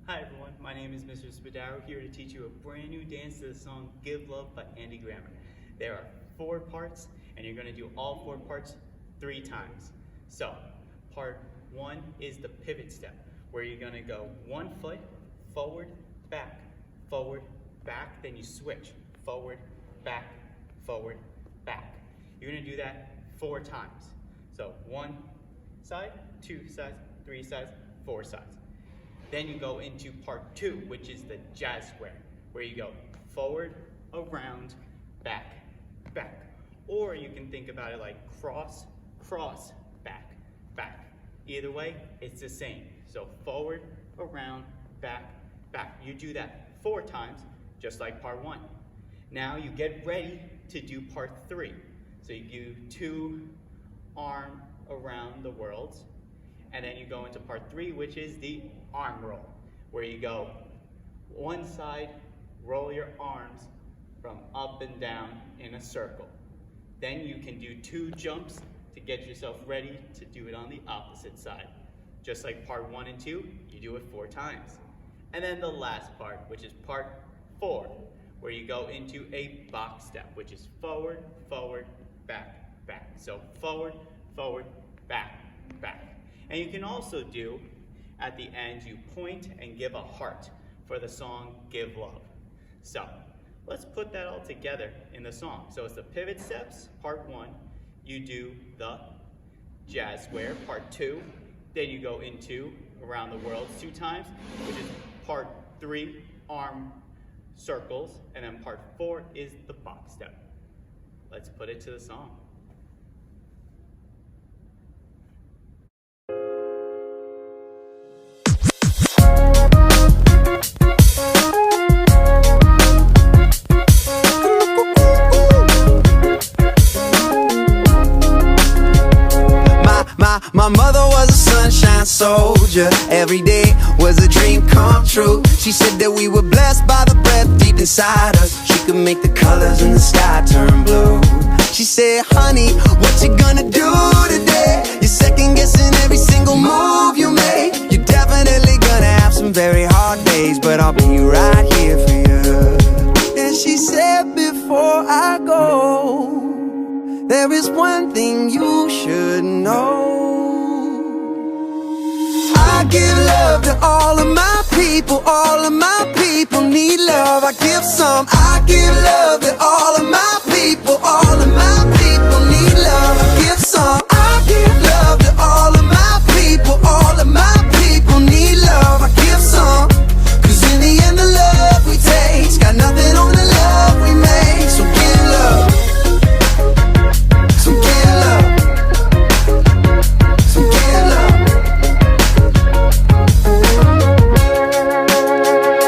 Hi everyone, my name is Mr. Spadaro, here to teach you a brand new dance to the song Give Love by Andy Grammer. There are 4 parts, and you're going to do all 4 parts 3 times. So, part 1 is the pivot step, where you're going to go 1 foot, forward, back, then you switch, forward, back, back. You're going to do that 4 times. So, 1 side, 2 sides, 3 sides, 4 sides. Then you go into part 2, which is the jazz square, where you go forward, around, back, back. Or you can think about it like cross, cross, back, back. Either way, it's the same. So forward, around, back, back. You do that 4 times, just like part 1. Now you get ready to do part 3. So you do 2 arm around the world. And then you go into part 3, which is the arm roll, where you go 1 side, roll your arms from up and down in a circle. Then you can do 2 jumps to get yourself ready to do it on the opposite side. Just like part 1 and 2, you do it 4 times. And then the last part, which is part 4, where you go into a box step, which is forward, forward, back, back. So forward, forward, back, back. And you can also do, at the end, you point and give a heart for the song Give Love. So, let's put that all together in the song. So it's the pivot steps, part 1. You do the jazz square, part 2. Then you go into around the world 2 times, which is part 3, arm circles. And then part 4 is the box step. Let's put it to the song. My mother was a sunshine soldier. Every day was a dream come true. She said that we were blessed by the breath deep inside us. She could make the colors in the sky turn blue. She said, honey, what you gonna do today? You're second guessing every single move you make. You're definitely gonna have some very hard days, but I'll be right here for you. And she said, before I go, there is one thing you should know. I give love to all of my people. All of my people need love. I give some. I give love to all of my people. All of my people need love. I give some. I give love to all of my people. All of my people need love. I give some. Cause in the end the love we take's got nothing on the love we make. So give love. So give love. So give love.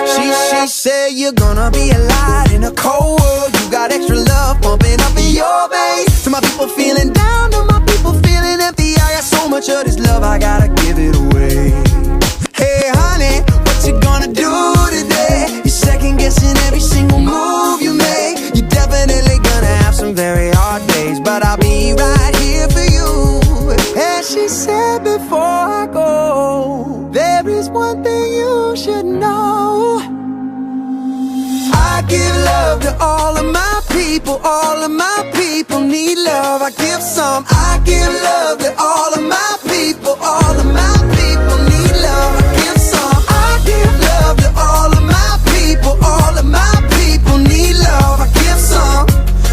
She said you're gonna be a light in a cold world. You got extra love pumping up in your veins. To my people feeling down, to my people feeling empty, I got so much of this love, I gotta give it away. Hey honey, what you gonna do today? You're second guessing every single move you make. You're definitely gonna have some very hard days, but I'll be right here for you. And she said before I go, there is one thing you should know. I give love to all of my people. All of my people need love. I give some. I give love to all of my people. All of my people need love. I give some. I give love to all of my people. All of my people need love. I give some.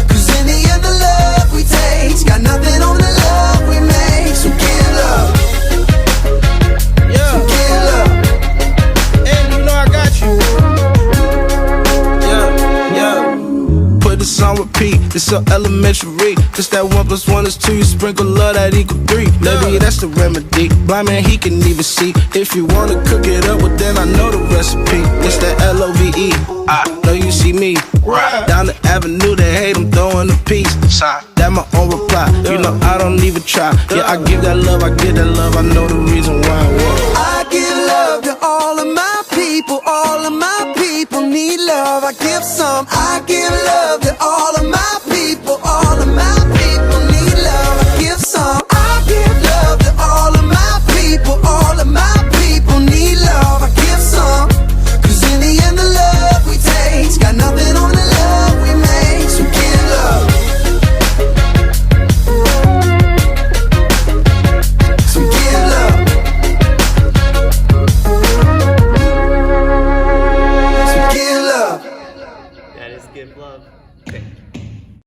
Cause in the end the love we take's got nothing on the love we make. So give love. Yeah. So give love. And you know I got you. This on repeat, it's so elementary. Just that 1 + 1 is 2. You sprinkle love that equal 3. Maybe that's the remedy. Blind man, he can even see. If you wanna cook it up, well then I know the recipe. It's that LOVE. I know you see me. Down the avenue, they hate, I'm throwing a piece. That my own reply. You know I don't even try. Yeah, I give that love, I give that love. I know the reason why I want. I give love to all of my people. All of my people need love. I give some. I give love to all of my people.